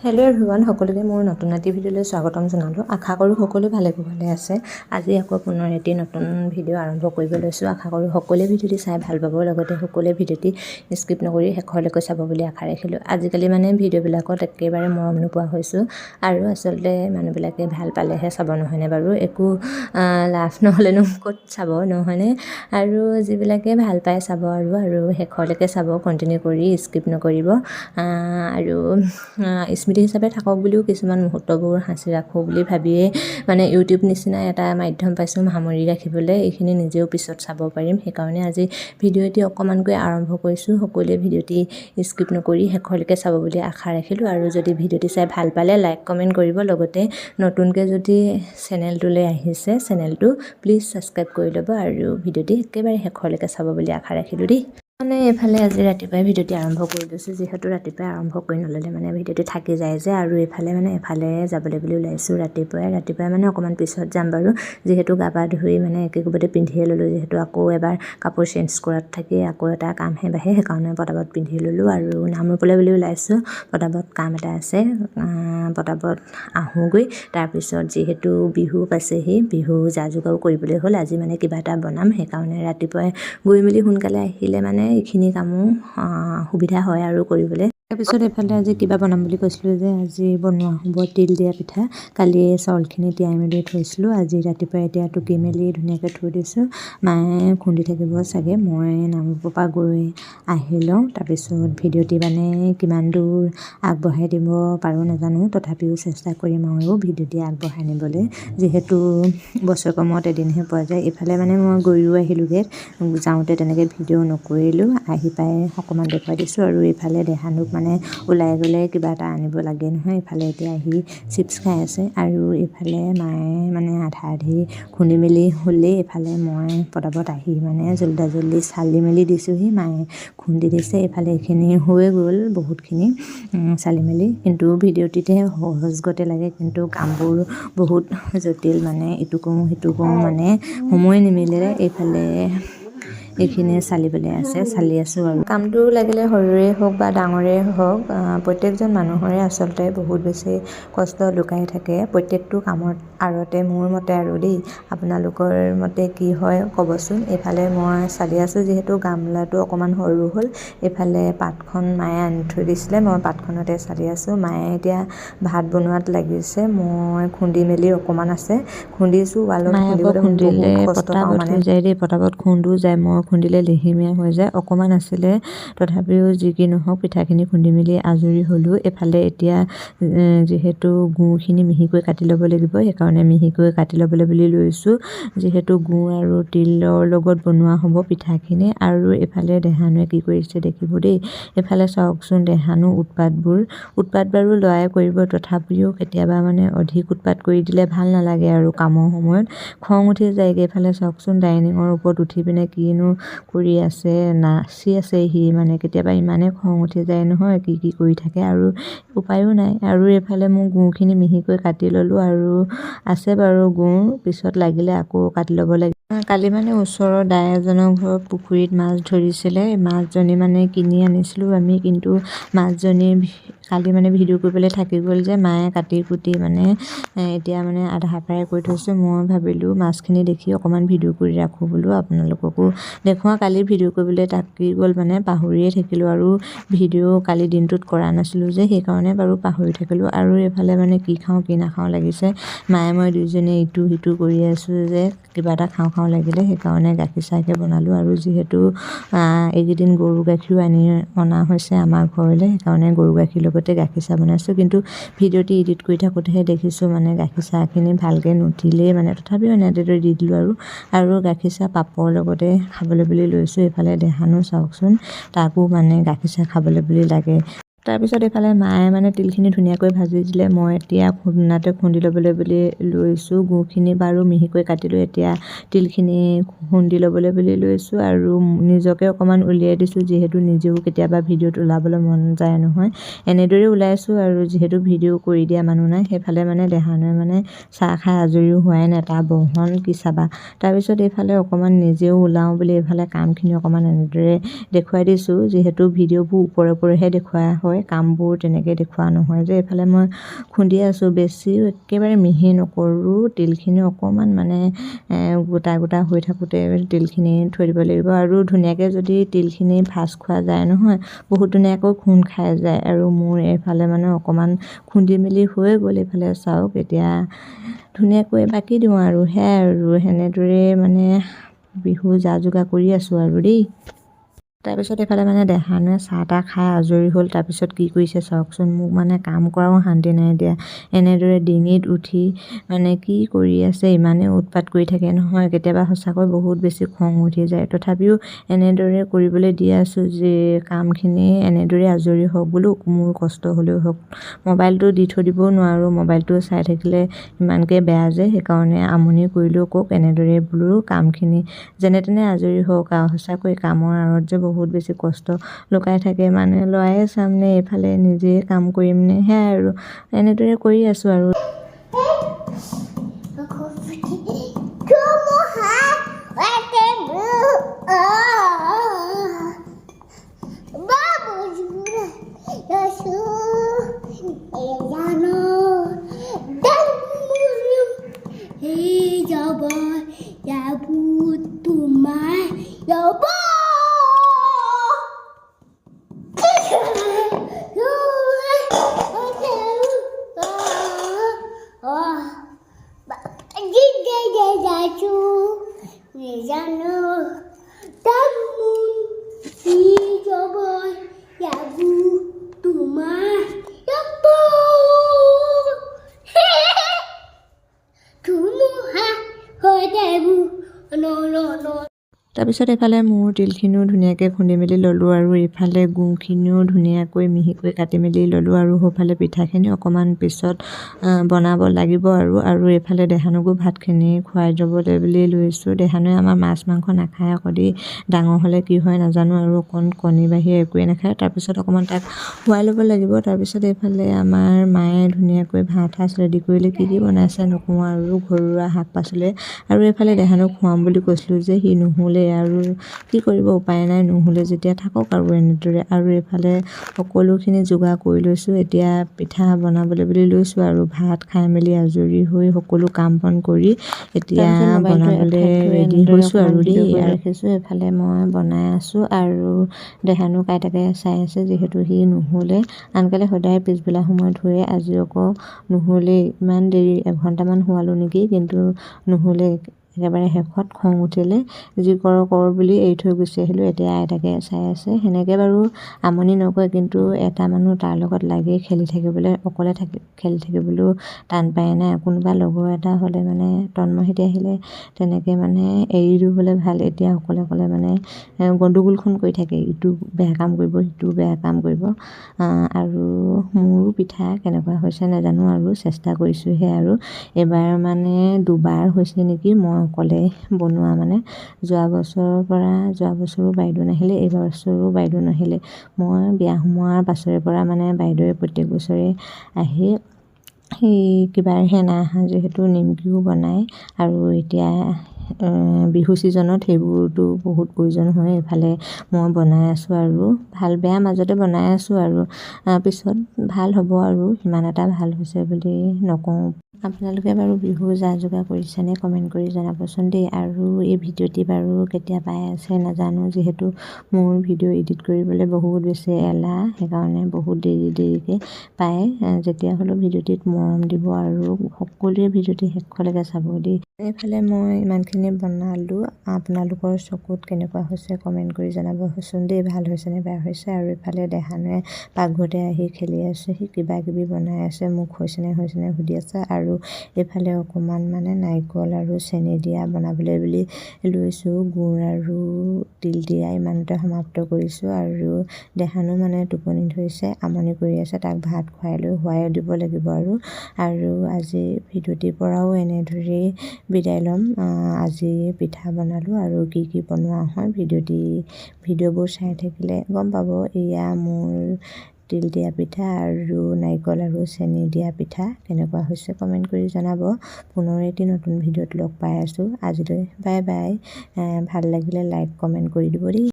Hello' everyone, সকলোকে মোৰ নতুন এটি ভিডিঅ'লৈ স্বাগতম জনালোঁ। আশা কৰোঁ সকলো ভালে আছে। আজি আকৌ পুনৰ এটি নতুন ভিডিঅ' আৰম্ভ কৰিব লৈছোঁ। আশা কৰোঁ সকলোৱে ভিডিঅ'টি চাই ভাল পাব, লগতে সকলোৱে ভিডিঅ'টি স্কিপ নকৰি শেষলৈকে চাব বুলি আশা ৰাখিলোঁ। আজিকালি ভিডিঅ'বিলাকত একেবাৰে মৰম নোপোৱা হৈছোঁ আৰু আচলতে মানুহবিলাকে ভাল পালেহে চাব, নহয়নে বাৰু? একো লাভ নহ'লেনো ক'ত চাব, নহয়নে? আৰু যিবিলাকে ভাল পায় চাব আৰু শেষলৈকে চাব, কণ্টিনিউ কৰি স্কিপ নকৰিব। আৰু স্মৃতি হিচাপে থাকক বুলিও কিছুমান মুহূৰ্তবোৰ সাঁচি ৰাখোঁ বুলি ভাবিয়ে ইউটিউব নিচিনা এটা মাধ্যম পাইছোঁ সামৰি ৰাখিবলৈ। এইখিনি নিজেও পিছত চাব পাৰিম, সেইকাৰণে আজি ভিডিঅ'টি অকণমানকৈ আৰম্ভ কৰিছোঁ। সকলোৱে ভিডিঅ'টি স্কিপ নকৰি শেষলৈকে চাব বুলি আশা ৰাখিলোঁ। আৰু যদি ভিডিঅ'টি চাই ভাল পালে লাইক কমেণ্ট কৰিব, লগতে নতুনকৈ যদি চেনেলটোলৈ আহিছে চেনেলটো প্লিজ ছাবস্ক্ৰাইব কৰি ল'ব আৰু ভিডিঅ'টি একেবাৰে শেষলৈকে চাব বুলি আশা ৰাখিলোঁ দেই। এইফালে আজি ৰাতিপুৱাই ভিডিঅ'টি আৰম্ভ কৰি লৈছোঁ, যিহেতু ৰাতিপুৱাই আৰম্ভ কৰি নল'লে ভিডিঅ'টি থাকি যায় যে। আৰু এফালে যাবলৈ বুলি ওলাইছোঁ ৰাতিপুৱাই অকণমান পিছত যাম বাৰু, যিহেতু গা পা ধুই একে কোবতে পিন্ধিয়ে ল'লোঁ, যিহেতু আকৌ এবাৰ কাপোৰ চেঞ্জ কৰাত থাকি আকৌ এটা কামহে বাঢ়ে, সেইকাৰণে পটাপট পিন্ধি ল'লোঁ আৰু নাম ৰূপলৈ বুলি ওলাইছোঁ। পটাপট কাম এটা আছে, পটাপট আহোঁগৈ। তাৰপিছত যিহেতু বিহু পাইছেহি, বিহু যা যোগাৰো কৰিবলৈ হ'ল। আজি কিবা এটা বনাম, সেইকাৰণে ৰাতিপুৱাই গৈ মেলি সোনকালে আহিলে এইখিনি কামো সুবিধা হয় আৰু কৰিবলৈ। তাৰপিছত এইফালে আজি কিবা বনাম বুলি কৈছিলোঁ যে, আজি বনোৱা হ'ব তিল দিয়া পিঠা। কালি চাউলখিনি তিয়াই মেলি থৈছিলোঁ, আজি ৰাতিপুৱাই এতিয়া টুকি মেলি ধুনীয়াকৈ থৈ দিছোঁ। মায়ে খুন্দি থাকিব চাগে, মই নামৰূপৰ পৰা গৈ আহি লওঁ। তাৰপিছত ভিডিঅ'টি কিমান দূৰ আগবঢ়াই দিব পাৰোঁ নাজানো, তথাপিও চেষ্টা কৰিম আৰু ভিডিঅ'টি আগবঢ়াই নিবলৈ, যিহেতু বছৰেকৰ মূৰত এদিনহে পোৱা যায়। এইফালে মই গৈও আহিলোঁগৈ, যাওঁতে তেনেকৈ ভিডিঅ' নকৰিলোঁ, আহি পাই অকণমান দেখুৱাই দিছোঁ। আৰু এইফালে দেহানুক ওলাই গ'লে কিবা এটা আনিব লাগে নহয়। এইফালে এতিয়া আহি চিপছ খাই আছে আৰু এইফালে মায়ে আধা আধি খুন্দি মেলি হ'লেই, এইফালে মই পটাপট আহি জল্দি চালি মেলি দিছোঁহি, মায়ে খুন্দি দিছে। এইফালে এইখিনি হৈ গ'ল বহুতখিনি চালি মেলি, কিন্তু ভিডিঅ'টিতে সহজগতে লাগে, কিন্তু কামবোৰ বহুত জটিল, ইটো কৰোঁ সিটো কৰোঁ সময় নিমিলে। এইফালে এইখিনিয়ে চালিবলৈ আছে, চালি আছোঁ। আৰু কামটো লাগিলে সৰুৰে হওক বা ডাঙৰে হওক, প্ৰত্যেকজন মানুহৰে আচলতে বহুত বেছি কষ্ট লুকাই থাকে প্ৰত্যেকটো কামত আঁৰতে, মোৰ মতে আৰু দেই। আপোনালোকৰ মতে কি হয় ক'বচোন। এইফালে মই চালি আছোঁ, যিহেতু গামলাটো অকণমান সৰু হ'ল। এইফালে পাতখন মায়ে আনি থৈ দিছিলে, মই পাতখনতে চালি আছোঁ। মায়ে এতিয়া ভাত বনোৱাত লাগিছে, মই খুন্দি মেলি অকণমান আছে খুন্দিছোঁ। ৱালত খুন্দিলে পটাপট হৈ যায় দেই, পটাপট খুন্দো যায়। মই খুন্দিলে লেহেমীয়া হৈ যায়, অকণমান আছিলে, তথাপিও যি কি নহওক পিঠাখিনি খুন্দি মেলি আজৰি হ'লোঁ। এইফালে এতিয়া যিহেতু গুড়খিনি মিহিকৈ কাটি ল'ব লাগিব, সেইকাৰণে মিহিকৈ কাটি ল'বলৈ বুলি লৈছোঁ, যিহেতু গুড় আৰু তিলৰ লগত বনোৱা হ'ব পিঠাখিনি। আৰু এইফালে দেহানুৱে কি কৰিছে দেখিব দেই। এইফালে চাওকচোন, দেহানু উৎপাত বাৰু ল'ৰাই কৰিব, তথাপিও কেতিয়াবা অধিক উৎপাত কৰি দিলে ভাল নালাগে আৰু কামৰ সময়ত খং উঠি যায়গৈ। এইফালে চাওকচোন, ডাইনিঙৰ ওপৰত উঠি পিনে কিনো কৰি আছে, নাচি আছে সি, কেতিয়াবা ইমানেই খং উঠি যায় নহয়, কি কৰি থাকে আৰু উপায়ো নাই। আৰু এইফালে মোৰ গুড়খিনি মিহিকৈ কাটি ল'লোঁ, আৰু আছে বাৰু গুড়, পিছত লাগিলে আকৌ কাটি ল'ব লাগে। কালি ওচৰৰ দাই এজনৰ ঘৰত পুখুৰীত মাছ ধৰিছিলে, মাছজনী কিনি আনিছিলোঁ আমি, কিন্তু মাছজনী কালি ভিডিঅ' কৰিবলৈ থাকি গ'ল যে, মায়ে কাটি কুটি এতিয়া আধা ফ্ৰাই কৰি থৈছোঁ। মই ভাবিলোঁ মাছখিনি দেখি অকণমান ভিডিঅ' কৰি ৰাখোঁ বোলো, আপোনালোককো দেখুৱাওঁ। কালি ভিডিঅ' কৰিবলৈ থাকি গ'ল, পাহৰিয়ে থাকিলোঁ, আৰু ভিডিঅ' কালি দিনটোত কৰা নাছিলোঁ যে, সেইকাৰণে বাৰু পাহৰি থাকিলোঁ। আৰু এইফালে কি খাওঁ কি নাখাওঁ লাগিছে, মায়ে মই দুইজনীয়ে ইটো সিটো কৰি আছোঁ যে, কিবা এটা খাওঁ লাগিলে, সেইকাৰণে গাখীৰ চাহকে বনালোঁ। আৰু যিহেতু এইকেইদিন গৰু গাখীৰো অনা হৈছে আমাৰ ঘৰলৈ, সেইকাৰণে গৰু গাখীৰ লগতে গাখীৰ চাহ বনাইছোঁ। কিন্তু ভিডিঅ'টি এডিট কৰি থাকোঁতেহে দেখিছোঁ গাখীৰ চাহখিনি ভালকৈ নুঠিলেই, তথাপিও এনেদৰে দি দিলোঁ। আৰু গাখীৰ চাহ পাপৰ লগতে খাবলৈ বুলি লৈছোঁ। এইফালে দেহানো চাওকচোন, তাকো গাখীৰ চাহ খাবলৈ বুলি লাগে। তাৰপিছত এইফালে মায়ে তিলখিনি ধুনীয়াকৈ ভাজি দিলে, মই এতিয়া খুন্দাতে খুন্দি ল'বলৈ বুলি লৈছোঁ। গুড়খিনি বাৰু মিহিকৈ কাটিলোঁ, এতিয়া তিলখিনি খুন্দি ল'বলৈ বুলি লৈছোঁ। আৰু নিজকে অকণমান উলিয়াই দিছোঁ, যিহেতু নিজেও কেতিয়াবা ভিডিঅ'ত ওলাবলৈ মন যায় নহয়, এনেদৰে ওলাইছোঁ। আৰু যিহেতু ভিডিঅ' কৰি দিয়া মানুহ নাই, সেইফালে দেহানুৱে চাহ খাই আজৰিও হোৱাই নাই, তাৰ বহন কি চাবা। তাৰপিছত এইফালে অকণমান নিজেও ওলাওঁ বুলি এইফালে কামখিনি অকণমান এনেদৰে দেখুৱাই দিছোঁ, যিহেতু ভিডিঅ'বোৰ ওপৰেহে দেখুওৱা হয়, হয় কামবোৰ তেনেকৈ দেখুওৱা নহয় যে এইফালে মই খুন্দি আছোঁ বেছি একেবাৰে মিহি নকৰোঁ তিলখিনি অকণমান মানে গোটা গোটা হৈ থাকোঁতে তিলখিনি থৈ দিব লাগিব আৰু ধুনীয়াকৈ যদি তিলখিনি ভাজ খোৱা যায় নহয় বহুত ধুনীয়াকৈ খুন্দ খাই যায় আৰু মোৰ এইফালে মানে অকণমান খুন্দি মেলি হৈ গ'ল এইফালে চাওক এতিয়া ধুনীয়াকৈ বাকি দিওঁ আৰু সেয়াই আৰু সেনেদৰে মানে বিহু যা যোগাৰ কৰি আছোঁ আৰু দেই। তাৰপিছত এইফালে মানে দেহানুৱে চাহ তাহ খাই আজৰি হ'ল। তাৰপিছত কি কৰিছে চাওকচোন, মোক মানে কাম কৰাও শান্তি নাই দিয়া। এনেদৰে ডিঙিত উঠি মানে কি কৰি আছে, ইমানেই উৎপাত কৰি থাকে নহয়, কেতিয়াবা সঁচাকৈ বহুত বেছি খং উঠি যায়। তথাপিও এনেদৰে কৰিবলৈ দি আছোঁ যে কামখিনি এনেদৰে আজৰি হওক বোলো, মোৰ কষ্ট হ'লেও হওক। মোবাইলটো দি থৈ দিবও নোৱাৰোঁ, মোবাইলটো চাই থাকিলে ইমানকৈ বেয়া যে, সেইকাৰণে আমনি কৰিলেও কওক এনেদৰে বোলো কামখিনি যেনে তেনে আজৰি হওক আৰু। সঁচাকৈ কামৰ আঁৰত যে বহুত বেছি কষ্ট লুকাই থাকে, মানে ল'ৰাই চামনে এইফালে নিজে কাম কৰিমনে, সেয়াই আৰু এনেদৰে কৰি আছোঁ আৰু। তাৰপিছত এইফালে মোৰ তিলখিনিও ধুনীয়াকৈ খুন্দি মেলি ল'লোঁ আৰু এইফালে গুড়খিনিও ধুনীয়াকৈ মিহিকৈ কাটি মেলি ল'লোঁ আৰু সেইফালে পিঠাখিনি অকণমান পিছত বনাব লাগিব আৰু এইফালে দেহানুকো ভাতখিনি খুৱাই যাবলৈ বুলি লৈছোঁ। দেহানুৱে আমাৰ মাছ মাংস নাখায় আকৌ দেই, ডাঙৰ হ'লে কি হয় নাজানো আৰু অকণ কণী বাহিৰে একোৱে নাখায়। তাৰপিছত অকণমান তাক খুৱাই ল'ব লাগিব। তাৰপিছত এইফালে আমাৰ মায়ে ধুনীয়াকৈ ভাত সাজ ৰেডি কৰিলে, কি কি বনাইছে নকওঁ আৰু, ঘৰুৱা শাক পাচলি আৰু এইফালে দেহানুক খুৱাম বুলি কৈছিলোঁ যে সি নুশুলে আৰু কি কৰিব, উপায় নাই, নুশুলে যেতিয়া থাকক আৰু এনেদৰে। আৰু এইফালে সকলোখিনি যোগাৰ কৰি লৈছোঁ, এতিয়া পিঠা বনাবলৈ বুলি লৈছোঁ আৰু। ভাত খাই মেলি আজৰি হৈ সকলো কাম বন কৰি এতিয়া বনাবলৈ ৰেডি হৈছোঁ আৰু দেই। ৰাখিছোঁ এইফালে মই বনাই আছোঁ আৰু দেহানুক আইতাকে চাই আছে, যিহেতু সি নুশুলে। আনকালে সদায় পিছবেলা সময়ত শুৱে, আজি আকৌ নুশুলেই, ইমান দেৰি এঘণ্টামান শুৱালোঁ নেকি, কিন্তু নুশুলে। একেবাৰে শেষত খং উঠিলে, যি কৰ বুলি এৰি থৈ গুচি আহিলোঁ। এতিয়া আইতাকে চাই আছে, সেনেকৈ বাৰু আমনি নকৰে, কিন্তু এটা মানুহ তাৰ লগত লাগি খেলি থাকিবলৈ, অকলে খেলি থাকিবলৈও টান পায় নাই। কোনোবা লগৰ এটা হ'লে মানে তন্ময়হঁতে আহিলে তেনেকৈ মানে এৰি দিবলৈ ভাল। এতিয়া অকলে অকলে মানে গণ্ডগোলখন কৰি থাকে, ইটো বেয়া কাম কৰিব সিটো বেয়া কাম কৰিব। আৰু মোৰো পিঠা কেনেকুৱা হৈছে নাজানো আৰু, চেষ্টা কৰিছোঁহে আৰু। এইবাৰ মানে দুবাৰ হৈছে নেকি মই অকলে বনোৱা, মানে যোৱা বছৰো বাইদেউ নাহিলে, এইবাৰ বছৰো বাইদেউ নাহিলে। মই বিয়া সোমোৱাৰ পাছৰে পৰা মানে বাইদেৱে প্ৰত্যেক বছৰে আহি সেই কিবাৰহে নাই অহা, যিহেতু নিমকিও বনায় আৰু এতিয়া বিহু ছিজনত সেইবোৰতো বহুত প্ৰয়োজন হয়। এইফালে মই বনাই আছোঁ আৰু ভাল বেয়া মাজতে বনাই আছোঁ আৰু পিছত ভাল হ'ব আৰু, সিমান এটা ভাল হৈছে বুলি নকওঁ। আপোনালোকে বাৰু বিহু যা যোগাৰ কৰিছেনে কমেণ্ট কৰি জনাবচোন দেই। আৰু এই ভিডিঅ'টি বাৰু কেতিয়া পাই আছে নাজানো, যিহেতু মোৰ ভিডিঅ' এডিট কৰিবলৈ বহুত বেছি এলাহ, সেইকাৰণে বহুত দেৰিকৈ পায়। যেতিয়া হ'লেও ভিডিঅ'টিত মৰম দিব আৰু সকলোৱে ভিডিঅ'টি শেষলৈকে চাব দেই। এইফালে মই ইমানখিনি বনালোঁ, আপোনালোকৰ চকুত কেনেকুৱা হৈছে কমেণ্ট কৰি জনাবচোন দেই, ভাল হৈছেনে বেয়া হৈছে। আৰু এইফালে দেহানুৱে পাকঘৰতে আহি খেলি আছে, সি কিবা কিবি বনাই আছে, মোক হৈছেনে সুধি আছে। আৰু এইফালে অকণমান মানে নাৰিকল আৰু চেনি দিয়া বনাবলৈ বুলি লৈছোঁ, গুড় আৰু তিল দিয়া ইমানতে সমাপ্ত কৰিছোঁ। আৰু দেহানু মানে টোপনি ধৰিছে, আমনি কৰি আছে, তাক ভাত খুৱাই লৈ শুৱাই দিব লাগিব আৰু আজি ভিডিঅ'টিৰ পৰাও এনেদৰেই বিদায় ল'ম। আজি পিঠা বনালোঁ আৰু কি কি বনোৱা হয় ভিডিঅ'বোৰ চাই থাকিলে গম পাব। এয়া মোৰ তিল দিয়া পিঠা আৰু নাৰিকল আৰু চেনি দিয়া পিঠা কেনেকুৱা হৈছে কমেণ্ট কৰি জনাব। পুনৰ এটি নতুন ভিডিঅ'ত লগ পাই আছোঁ, আজিলৈ বাই বাই। ভাল লাগিলে লাইক কমেণ্ট কৰি দিব দেই।